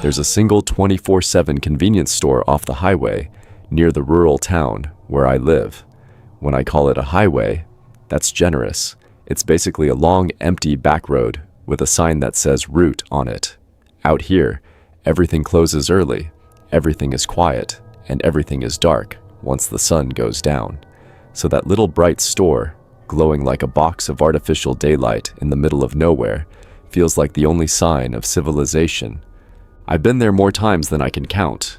There's a single 24/7 convenience store off the highway near the rural town where I live. When I call it a highway, that's generous. It's basically a long, empty back road with a sign that says route on it. Out here, everything closes early, everything is quiet, and everything is dark once the sun goes down. So that little bright store, glowing like a box of artificial daylight in the middle of nowhere, feels like the only sign of civilization. I've been there more times than I can count.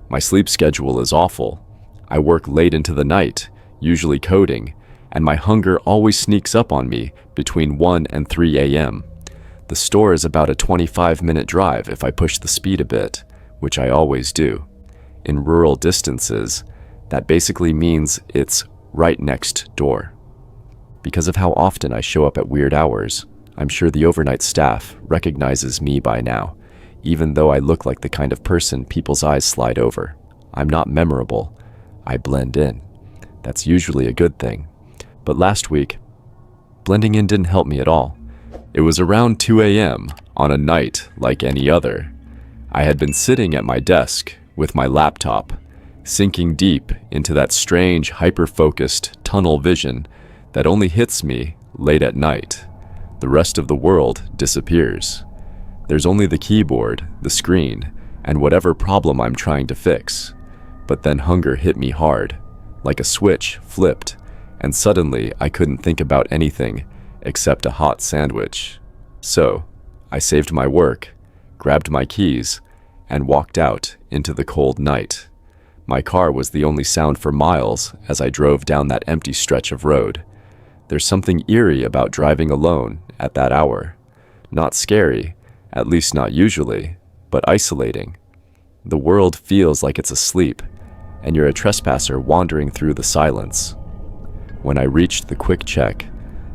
My sleep schedule is awful. I work late into the night, usually coding, and my hunger always sneaks up on me between 1 and 3 a.m. The store is about a 25-minute drive if I push the speed a bit, which I always do. In rural distances, that basically means it's right next door. Because of how often I show up at weird hours, I'm sure the overnight staff recognizes me by now, even though I look like the kind of person people's eyes slide over. I'm not memorable. I blend in. That's usually a good thing. But last week, blending in didn't help me at all. It was around 2 a.m. on a night like any other. I had been sitting at my desk with my laptop, sinking deep into that strange, hyper-focused tunnel vision that only hits me late at night. The rest of the world disappears. There's only the keyboard, the screen, and whatever problem I'm trying to fix. But then hunger hit me hard, like a switch flipped, and suddenly I couldn't think about anything except a hot sandwich. So, I saved my work, grabbed my keys, and walked out into the cold night. My car was the only sound for miles as I drove down that empty stretch of road. There's something eerie about driving alone at that hour. Not scary, at least not usually, but isolating. The world feels like it's asleep, and you're a trespasser wandering through the silence. When I reached the quick check,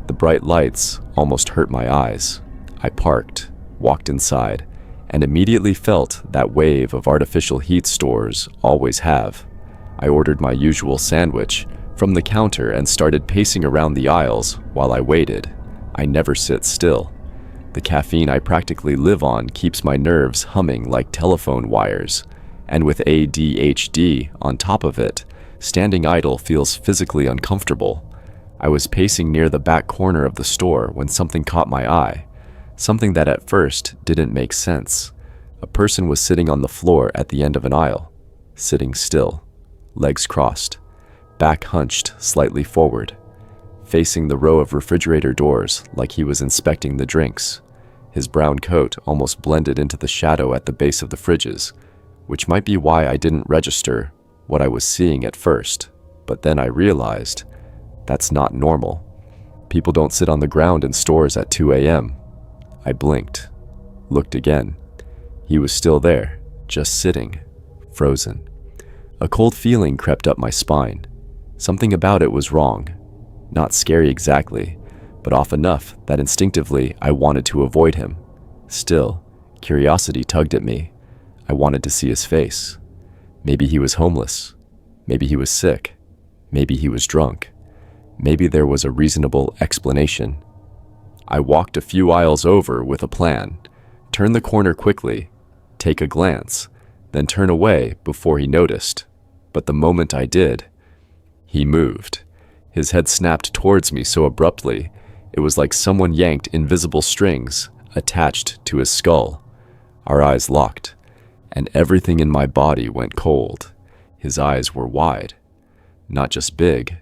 the bright lights almost hurt my eyes. I parked, walked inside, and immediately felt that wave of artificial heat stores always have. I ordered my usual sandwich from the counter and started pacing around the aisles while I waited. I never sit still. The caffeine I practically live on keeps my nerves humming like telephone wires, and with ADHD on top of it, standing idle feels physically uncomfortable. I was pacing near the back corner of the store when something caught my eye, something that at first didn't make sense. A person was sitting on the floor at the end of an aisle, sitting still, legs crossed, back hunched slightly forward, facing the row of refrigerator doors like he was inspecting the drinks. His brown coat almost blended into the shadow at the base of the fridges, which might be why I didn't register what I was seeing at first. But then I realized that's not normal. People don't sit on the ground in stores at 2 a.m. I blinked, looked again. He was still there, just sitting, frozen. A cold feeling crept up my spine. Something about it was wrong. Not scary exactly, but off enough that instinctively I wanted to avoid him. Still, curiosity tugged at me. I wanted to see his face. Maybe he was homeless. Maybe he was sick. Maybe he was drunk. Maybe there was a reasonable explanation. I walked a few aisles over with a plan. Turn the corner quickly, take a glance, then turn away before he noticed. But the moment I did, he moved. His head snapped towards me so abruptly, it was like someone yanked invisible strings attached to his skull. Our eyes locked, and everything in my body went cold. His eyes were wide. Not just big,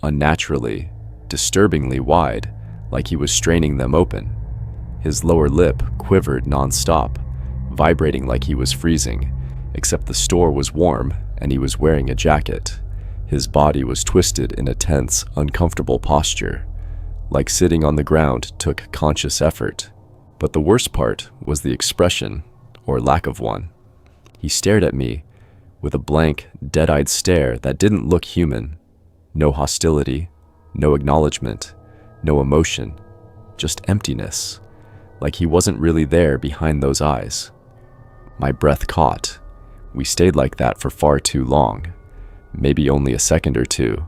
unnaturally, disturbingly wide, like he was straining them open. His lower lip quivered nonstop, vibrating like he was freezing, except the store was warm and he was wearing a jacket. His body was twisted in a tense, uncomfortable posture, like sitting on the ground took conscious effort. But the worst part was the expression, or lack of one. He stared at me with a blank, dead-eyed stare that didn't look human. No hostility, no acknowledgement, no emotion, just emptiness, like he wasn't really there behind those eyes. My breath caught. We stayed like that for far too long, maybe only a second or two,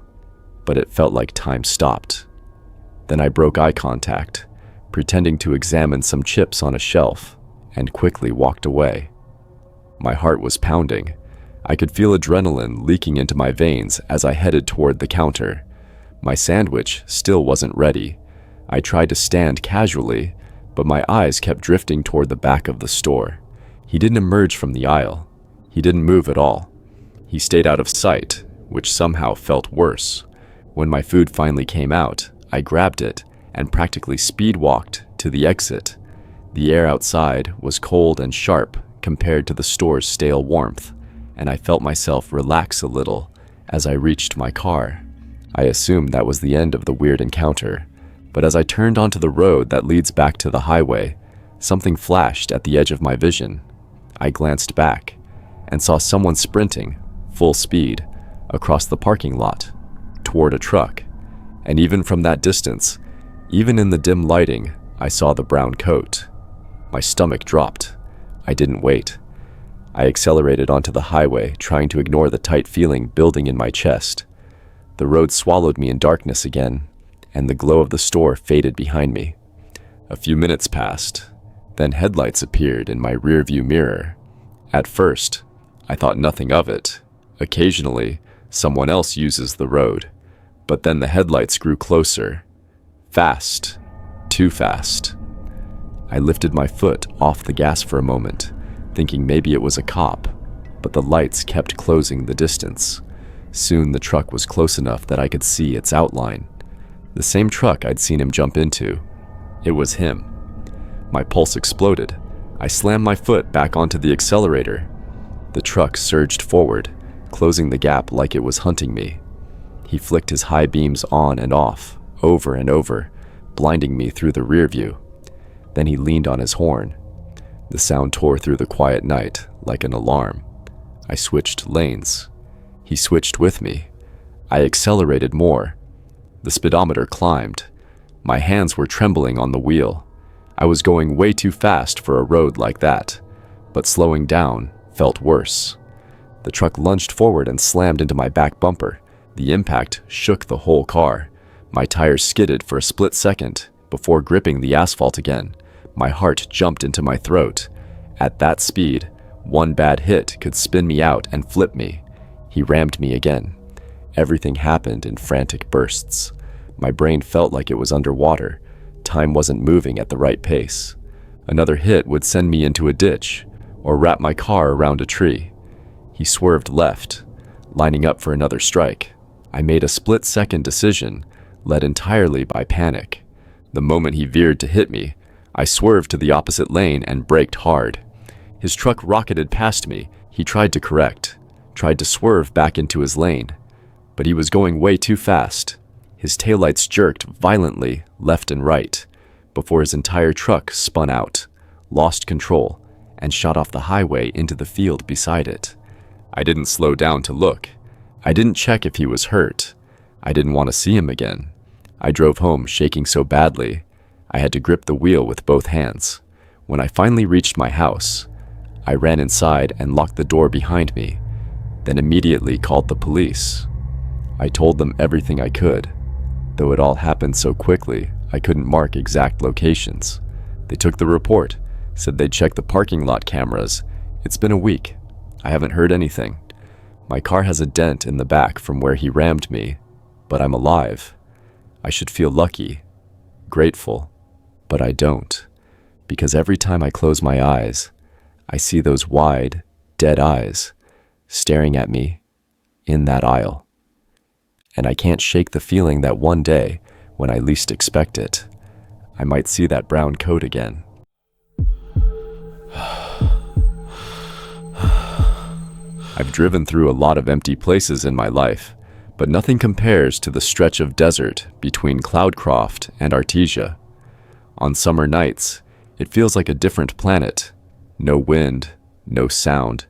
but it felt like time stopped. Then I broke eye contact, pretending to examine some chips on a shelf, and quickly walked away. My heart was pounding. I could feel adrenaline leaking into my veins as I headed toward the counter. My sandwich still wasn't ready. I tried to stand casually, but my eyes kept drifting toward the back of the store. He didn't emerge from the aisle. He didn't move at all. He stayed out of sight, which somehow felt worse. When my food finally came out, I grabbed it and practically speed-walked to the exit. The air outside was cold and sharp compared to the store's stale warmth, and I felt myself relax a little as I reached my car. I assumed that was the end of the weird encounter, but as I turned onto the road that leads back to the highway, something flashed at the edge of my vision. I glanced back and saw someone sprinting, full speed, across the parking lot, toward a truck. And even from that distance, even in the dim lighting, I saw the brown coat. My stomach dropped. I didn't wait. I accelerated onto the highway, trying to ignore the tight feeling building in my chest. The road swallowed me in darkness again, and the glow of the store faded behind me. A few minutes passed, then headlights appeared in my rearview mirror. At first, I thought nothing of it. Occasionally, someone else uses the road, but then the headlights grew closer. Fast. Too fast. I lifted my foot off the gas for a moment, thinking maybe it was a cop, but the lights kept closing the distance. Soon the truck was close enough that I could see its outline. The same truck I'd seen him jump into. It was him. My pulse exploded. I slammed my foot back onto the accelerator. The truck surged forward, closing the gap like it was hunting me. He flicked his high beams on and off, over and over, blinding me through the rear view. Then he leaned on his horn. The sound tore through the quiet night like an alarm. I switched lanes. He switched with me. I accelerated more. The speedometer climbed. My hands were trembling on the wheel. I was going way too fast for a road like that, but slowing down felt worse. The truck lunged forward and slammed into my back bumper. The impact shook the whole car. My tires skidded for a split second before gripping the asphalt again. My heart jumped into my throat. At that speed, one bad hit could spin me out and flip me. He rammed me again. Everything happened in frantic bursts. My brain felt like it was underwater. Time wasn't moving at the right pace. Another hit would send me into a ditch or wrap my car around a tree. He swerved left, lining up for another strike. I made a split-second decision, led entirely by panic. The moment he veered to hit me, I swerved to the opposite lane and braked hard. His truck rocketed past me. He tried to correct, tried to swerve back into his lane, but he was going way too fast. His taillights jerked violently left and right before his entire truck spun out, lost control, and shot off the highway into the field beside it. I didn't slow down to look. I didn't check if he was hurt. I didn't want to see him again. I drove home shaking so badly, I had to grip the wheel with both hands. When I finally reached my house, I ran inside and locked the door behind me, then immediately called the police. I told them everything I could. Though it all happened so quickly, I couldn't mark exact locations. They took the report, said they'd check the parking lot cameras. It's been a week. I haven't heard anything. My car has a dent in the back from where he rammed me, but I'm alive. I should feel lucky, grateful, but I don't, because every time I close my eyes, I see those wide, dead eyes staring at me in that aisle. And I can't shake the feeling that one day, when I least expect it, I might see that brown coat again. I've driven through a lot of empty places in my life, but nothing compares to the stretch of desert between Cloudcroft and Artesia. On summer nights, it feels like a different planet. No wind, no sound,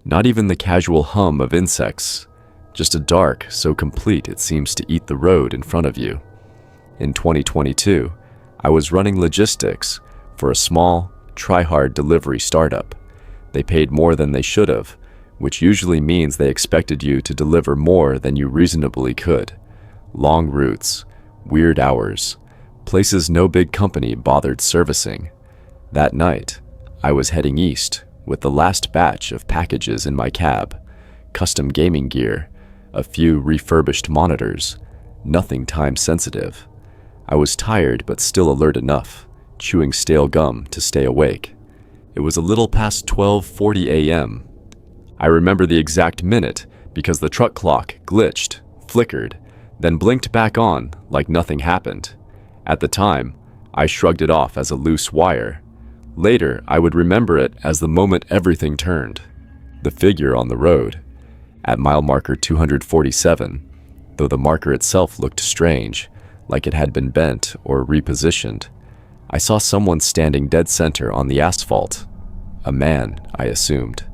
not even the casual hum of insects. Just a dark so complete it seems to eat the road in front of you. In 2022, I was running logistics for a small, try-hard delivery startup. They paid more than they should have, which usually means they expected you to deliver more than you reasonably could. Long routes, weird hours, places no big company bothered servicing. That night, I was heading east, with the last batch of packages in my cab, custom gaming gear, a few refurbished monitors, nothing time-sensitive. I was tired but still alert enough, chewing stale gum to stay awake. It was a little past 12:40 a.m. I remember the exact minute because the truck clock glitched, flickered, then blinked back on like nothing happened. At the time, I shrugged it off as a loose wire. Later, I would remember it as the moment everything turned. The figure on the road. At mile marker 247, though the marker itself looked strange, like it had been bent or repositioned, I saw someone standing dead center on the asphalt. A man, I assumed.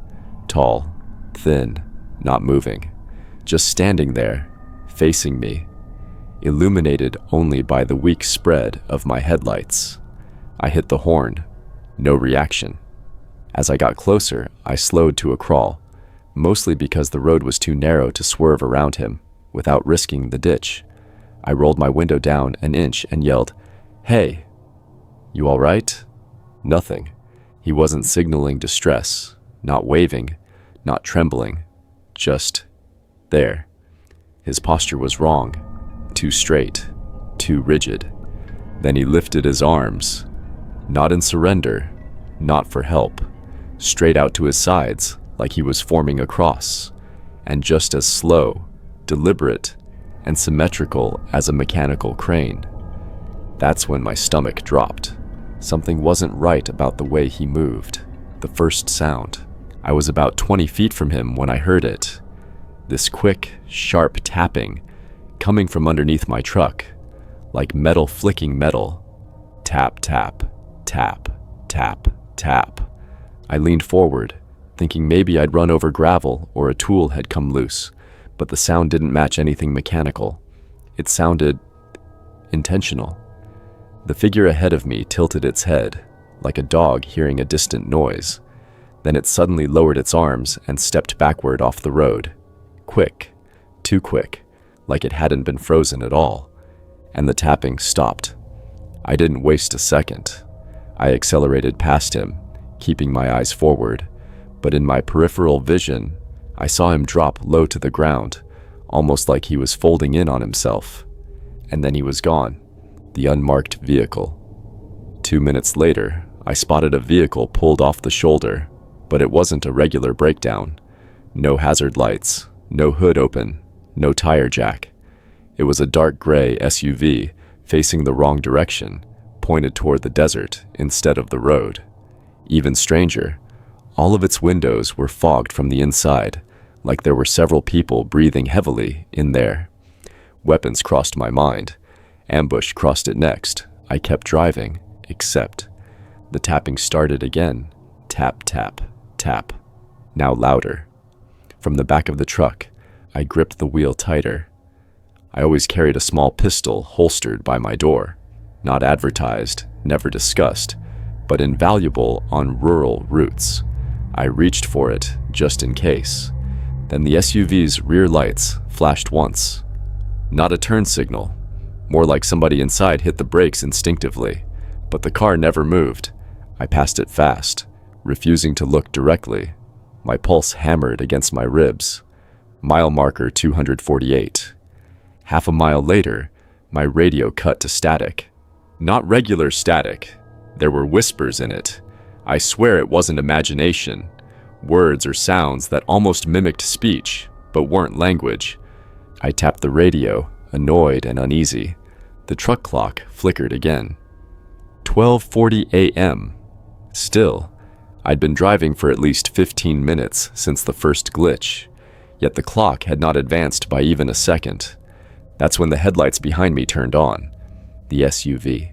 Tall, thin, not moving. Just standing there, facing me, illuminated only by the weak spread of my headlights. I hit the horn. No reaction. As I got closer, I slowed to a crawl, mostly because the road was too narrow to swerve around him without risking the ditch. I rolled my window down an inch and yelled, "Hey, you all right?" Nothing. He wasn't signaling distress, not waving, not trembling, just there. His posture was wrong, too straight, too rigid. Then he lifted his arms, not in surrender, not for help, straight out to his sides like he was forming a cross, and just as slow, deliberate, and symmetrical as a mechanical crane. That's when my stomach dropped. Something wasn't right about the way he moved. The first sound. I was about 20 feet from him when I heard it. This quick, sharp tapping, coming from underneath my truck, like metal flicking metal. Tap, tap, tap, tap, tap. I leaned forward, thinking maybe I'd run over gravel or a tool had come loose, but the sound didn't match anything mechanical. It sounded intentional. The figure ahead of me tilted its head, like a dog hearing a distant noise. Then it suddenly lowered its arms and stepped backward off the road. Quick, too quick, like it hadn't been frozen at all. And the tapping stopped. I didn't waste a second. I accelerated past him, keeping my eyes forward, but in my peripheral vision, I saw him drop low to the ground, almost like he was folding in on himself. And then he was gone. The unmarked vehicle. 2 minutes later, I spotted a vehicle pulled off the shoulder, but it wasn't a regular breakdown. No hazard lights, no hood open, no tire jack. It was a dark gray SUV facing the wrong direction, pointed toward the desert instead of the road. Even stranger, all of its windows were fogged from the inside, like there were several people breathing heavily in there. Weapons crossed my mind. Ambush crossed it next. I kept driving, except the tapping started again. Tap, tap, tap. Now louder. From the back of the truck, I gripped the wheel tighter. I always carried a small pistol holstered by my door. Not advertised, never discussed, but invaluable on rural routes. I reached for it, just in case. Then the SUV's rear lights flashed once. Not a turn signal. More like somebody inside hit the brakes instinctively, but the car never moved. I passed it fast, refusing to look directly. My pulse hammered against my ribs. Mile marker 248. Half a mile later, my radio cut to static. Not regular static. There were whispers in it. I swear it wasn't imagination. Words or sounds that almost mimicked speech, but weren't language. I tapped the radio, annoyed and uneasy. The truck clock flickered again. 12:40 a.m. Still, I'd been driving for at least 15 minutes since the first glitch, yet the clock had not advanced by even a second. That's when the headlights behind me turned on. The SUV.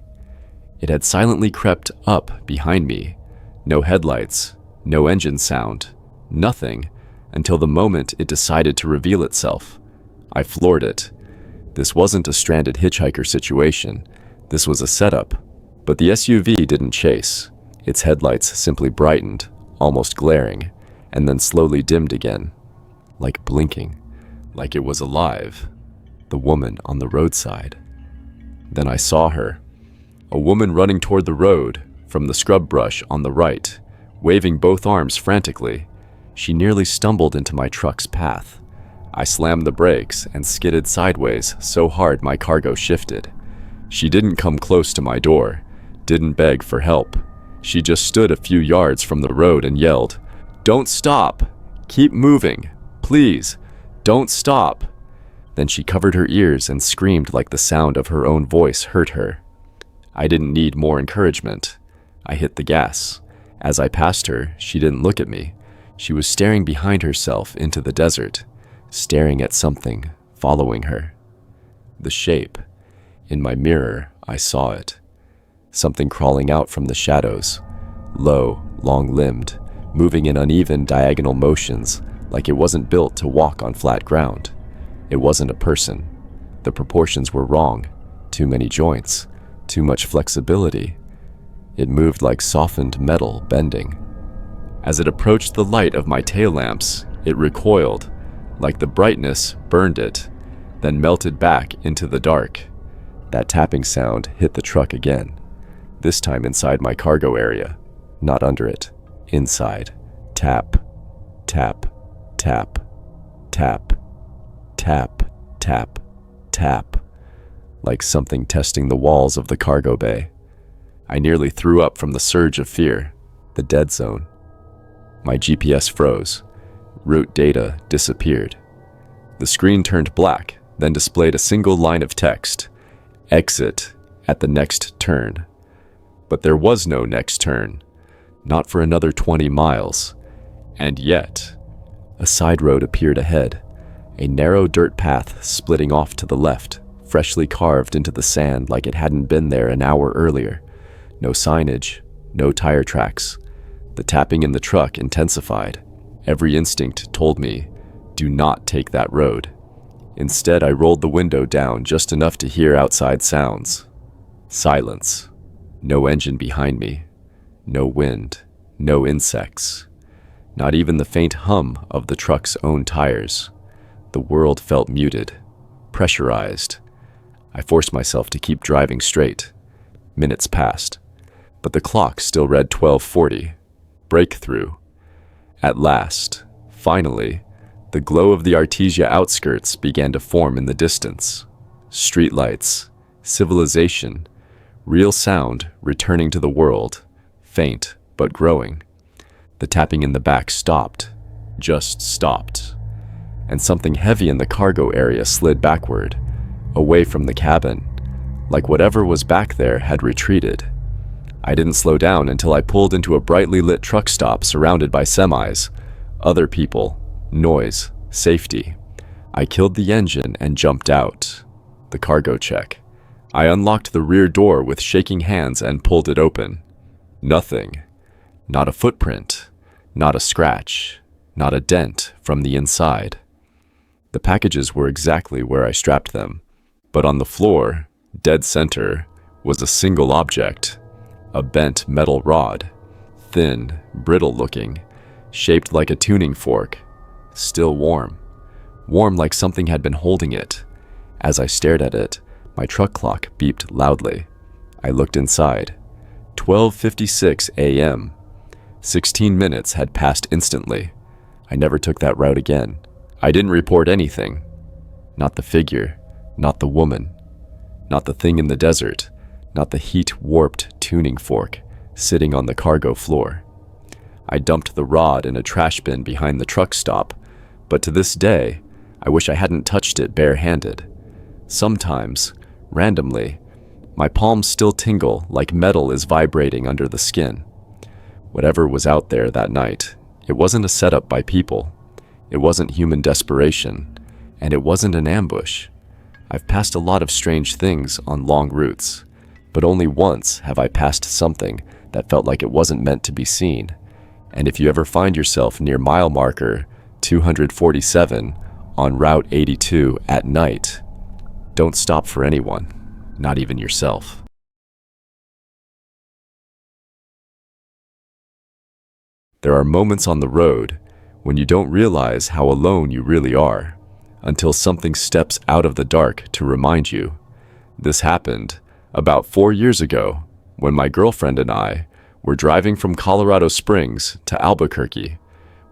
It had silently crept up behind me. No headlights, no engine sound, nothing, until the moment it decided to reveal itself. I floored it. This wasn't a stranded hitchhiker situation. This was a setup. But the SUV didn't chase. Its headlights simply brightened, almost glaring, and then slowly dimmed again. Like blinking. Like it was alive. The woman on the roadside. Then I saw her. A woman running toward the road, from the scrub brush on the right, waving both arms frantically. She nearly stumbled into my truck's path. I slammed the brakes and skidded sideways so hard my cargo shifted. She didn't come close to my door, didn't beg for help. She just stood a few yards from the road and yelled, "Don't stop! Keep moving! Please, don't stop!" Then she covered her ears and screamed like the sound of her own voice hurt her. I didn't need more encouragement. I hit the gas. As I passed her, she didn't look at me. She was staring behind herself into the desert, staring at something, following her. The shape. In my mirror, I saw it. Something crawling out from the shadows, low, long-limbed, moving in uneven diagonal motions like it wasn't built to walk on flat ground. It wasn't a person. The proportions were wrong. Too many joints, too much flexibility. It moved like softened metal bending. As it approached the light of my tail lamps, it recoiled, like the brightness burned it, then melted back into the dark. That tapping sound hit the truck again, this time inside my cargo area, not under it, inside. Tap, tap, tap, tap, tap, tap, tap, like something testing the walls of the cargo bay. I nearly threw up from the surge of fear, the dead zone. My GPS froze. Route data disappeared. The screen turned black, then displayed a single line of text. Exit at the next turn. But there was no next turn. Not for another 20 miles. And yet, a side road appeared ahead. A narrow dirt path splitting off to the left, freshly carved into the sand like it hadn't been there an hour earlier. No signage, no tire tracks. The tapping in the truck intensified. Every instinct told me, do not take that road. Instead, I rolled the window down just enough to hear outside sounds. Silence. No engine behind me. No wind. No insects. Not even the faint hum of the truck's own tires. The world felt muted, pressurized. I forced myself to keep driving straight. Minutes passed, but the clock still read 12:40. Breakthrough. At last, finally, the glow of the Artesia outskirts began to form in the distance. Streetlights, civilization, real sound returning to the world, faint but growing. The tapping in the back stopped, just stopped, and something heavy in the cargo area slid backward, away from the cabin, like whatever was back there had retreated. I didn't slow down until I pulled into a brightly lit truck stop surrounded by semis, other people, noise, safety. I killed the engine and jumped out. The cargo check. I unlocked the rear door with shaking hands and pulled it open. Nothing. Not a footprint. Not a scratch. Not a dent from the inside. The packages were exactly where I strapped them, but on the floor, dead center, was a single object. A bent metal rod, thin, brittle-looking, shaped like a tuning fork, still warm. Warm like something had been holding it. As I stared at it, my truck clock beeped loudly. I looked inside. 12:56 a.m. 16 minutes had passed instantly. I never took that route again. I didn't report anything. Not the figure, not the woman, not the thing in the desert, not the heat-warped tuning fork sitting on the cargo floor. I dumped the rod in a trash bin behind the truck stop, but to this day, I wish I hadn't touched it bare-handed. Sometimes, randomly, my palms still tingle like metal is vibrating under the skin. Whatever was out there that night, it wasn't a setup by people. It wasn't human desperation, and it wasn't an ambush. I've passed a lot of strange things on long routes, but only once have I passed something that felt like it wasn't meant to be seen. And if you ever find yourself near mile marker 247 on Route 82 at night, don't stop for anyone, not even yourself. There are moments on the road when you don't realize how alone you really are, until something steps out of the dark to remind you. This happened about 4 years ago when my girlfriend and I We're driving from Colorado Springs to Albuquerque.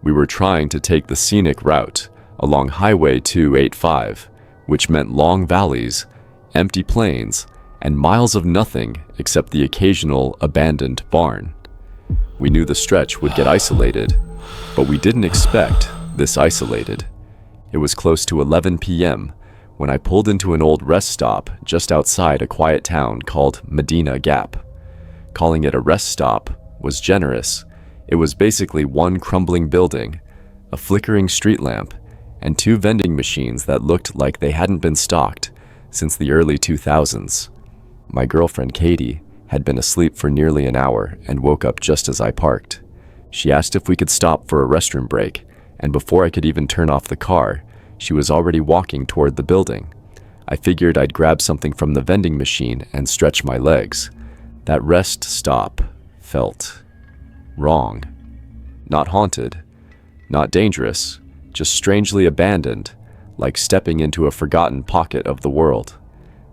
We were trying to take the scenic route along Highway 285, which meant long valleys, empty plains, and miles of nothing except the occasional abandoned barn. We knew the stretch would get isolated, but we didn't expect this isolated. It was close to 11 p.m. when I pulled into an old rest stop just outside a quiet town called Medina Gap. Calling it a rest stop was generous. It was basically one crumbling building, a flickering street lamp, and two vending machines that looked like they hadn't been stocked since the early 2000s. My girlfriend Katie had been asleep for nearly an hour and woke up just as I parked. She asked if we could stop for a restroom break, and before I could even turn off the car, she was already walking toward the building. I figured I'd grab something from the vending machine and stretch my legs. That rest stop felt wrong. Not haunted, not dangerous, just strangely abandoned, like stepping into a forgotten pocket of the world.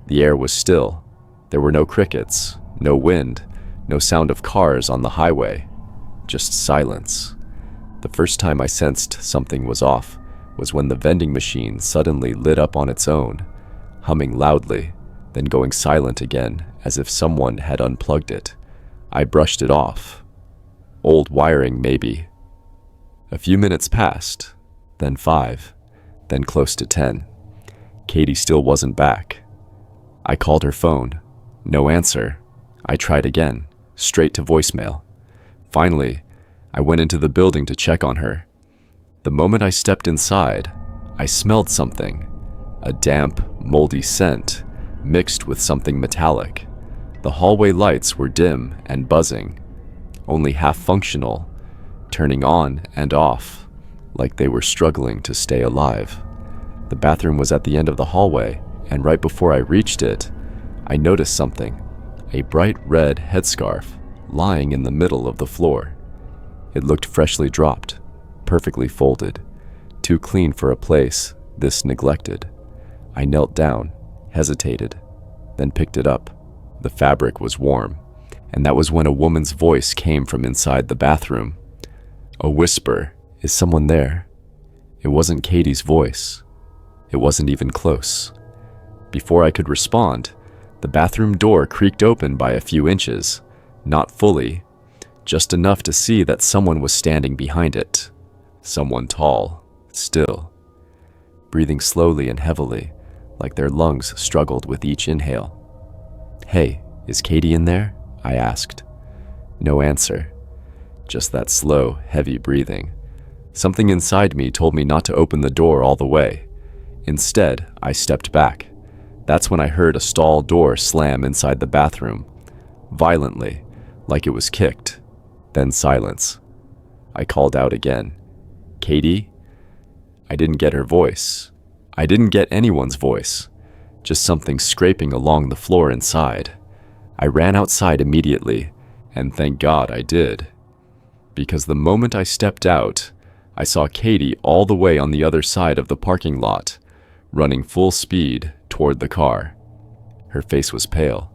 The air was still. There were no crickets, no wind, no sound of cars on the highway, just silence. The first time I sensed something was off was when the vending machine suddenly lit up on its own, humming loudly, then going silent again as if someone had unplugged it. I brushed it off. Old wiring, maybe. A few minutes passed, then 5, then close to 10. Katie still wasn't back. I called her phone. No answer. I tried again, straight to voicemail. Finally, I went into the building to check on her. The moment I stepped inside, I smelled something. A damp, moldy scent, mixed with something metallic. The hallway lights were dim and buzzing, only half functional, turning on and off, like they were struggling to stay alive. The bathroom was at the end of the hallway, and right before I reached it, I noticed something, a bright red headscarf lying in the middle of the floor. It looked freshly dropped, perfectly folded, too clean for a place this neglected. I knelt down, hesitated, then picked it up. The fabric was warm, and that was when a woman's voice came from inside the bathroom. A whisper, "Is someone there?" It wasn't Katie's voice. It wasn't even close. Before I could respond, the bathroom door creaked open by a few inches, not fully, just enough to see that someone was standing behind it. Someone tall, still, breathing slowly and heavily, like their lungs struggled with each inhale. "Hey, is Katie in there?" I asked. No answer. Just that slow, heavy breathing. Something inside me told me not to open the door all the way. Instead, I stepped back. That's when I heard a stall door slam inside the bathroom, violently, like it was kicked. Then silence. I called out again. "Katie?" I didn't get her voice. I didn't get anyone's voice. Just something scraping along the floor inside. I ran outside immediately, and thank God I did. Because the moment I stepped out, I saw Katie all the way on the other side of the parking lot, running full speed toward the car. Her face was pale,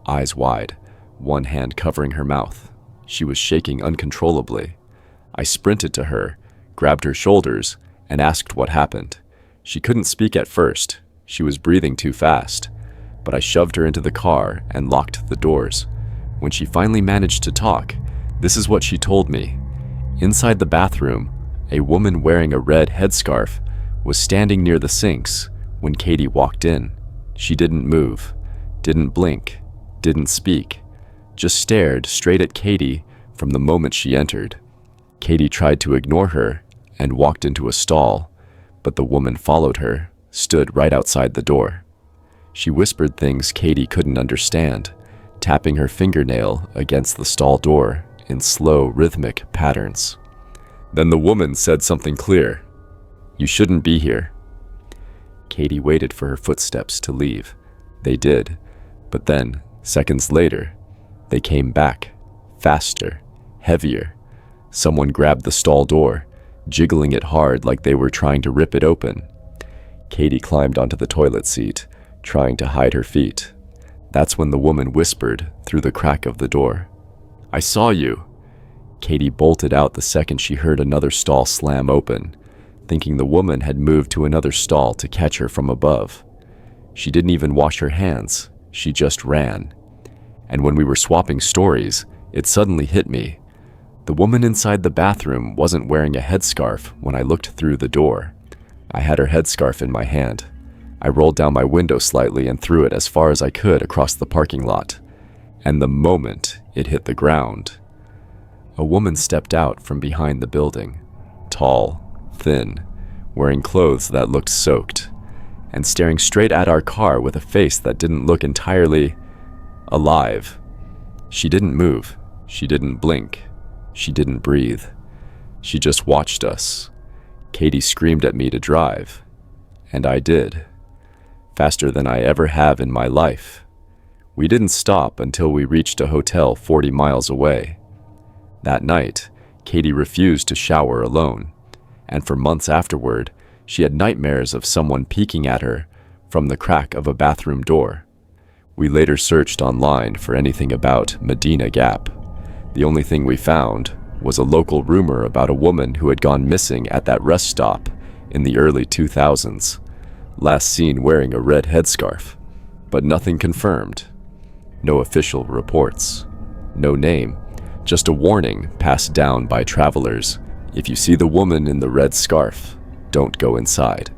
eyes wide, one hand covering her mouth. She was shaking uncontrollably. I sprinted to her, grabbed her shoulders, and asked what happened. She couldn't speak at first. She was breathing too fast. But I shoved her into the car and locked the doors. When she finally managed to talk, this is what she told me. Inside the bathroom, a woman wearing a red headscarf was standing near the sinks when Katie walked in. She didn't move, didn't blink, didn't speak, just stared straight at Katie from the moment she entered. Katie tried to ignore her and walked into a stall, but the woman followed her, stood right outside the door. She whispered things Katie couldn't understand, tapping her fingernail against the stall door in slow, rhythmic patterns. Then the woman said something clear. "You shouldn't be here." Katie waited for her footsteps to leave. They did, but then, seconds later, they came back, faster, heavier. Someone grabbed the stall door, jiggling it hard like they were trying to rip it open. Katie climbed onto the toilet seat, trying to hide her feet. That's when the woman whispered through the crack of the door. I saw you. Katie bolted out the second she heard another stall slam open, thinking the woman had moved to another stall to catch her from above. She didn't even wash her hands, she just ran. And when we were swapping stories, it suddenly hit me. The woman inside the bathroom wasn't wearing a headscarf when I looked through the door. I had her headscarf in my hand. I rolled down my window slightly and threw it as far as I could across the parking lot. And the moment it hit the ground, a woman stepped out from behind the building, tall, thin, wearing clothes that looked soaked, and staring straight at our car with a face that didn't look entirely alive. She didn't move. She didn't blink. She didn't breathe. She just watched us. Katie screamed at me to drive, and I did. Faster than I ever have in my life. We didn't stop until we reached a hotel 40 miles away. That night, Katie refused to shower alone, and for months afterward, she had nightmares of someone peeking at her from the crack of a bathroom door. We later searched online for anything about Medina Gap. The only thing we found was a local rumor about a woman who had gone missing at that rest stop in the early 2000s, last seen wearing a red headscarf, but nothing confirmed. No official reports. No name, just a warning passed down by travelers. If you see the woman in the red scarf, don't go inside.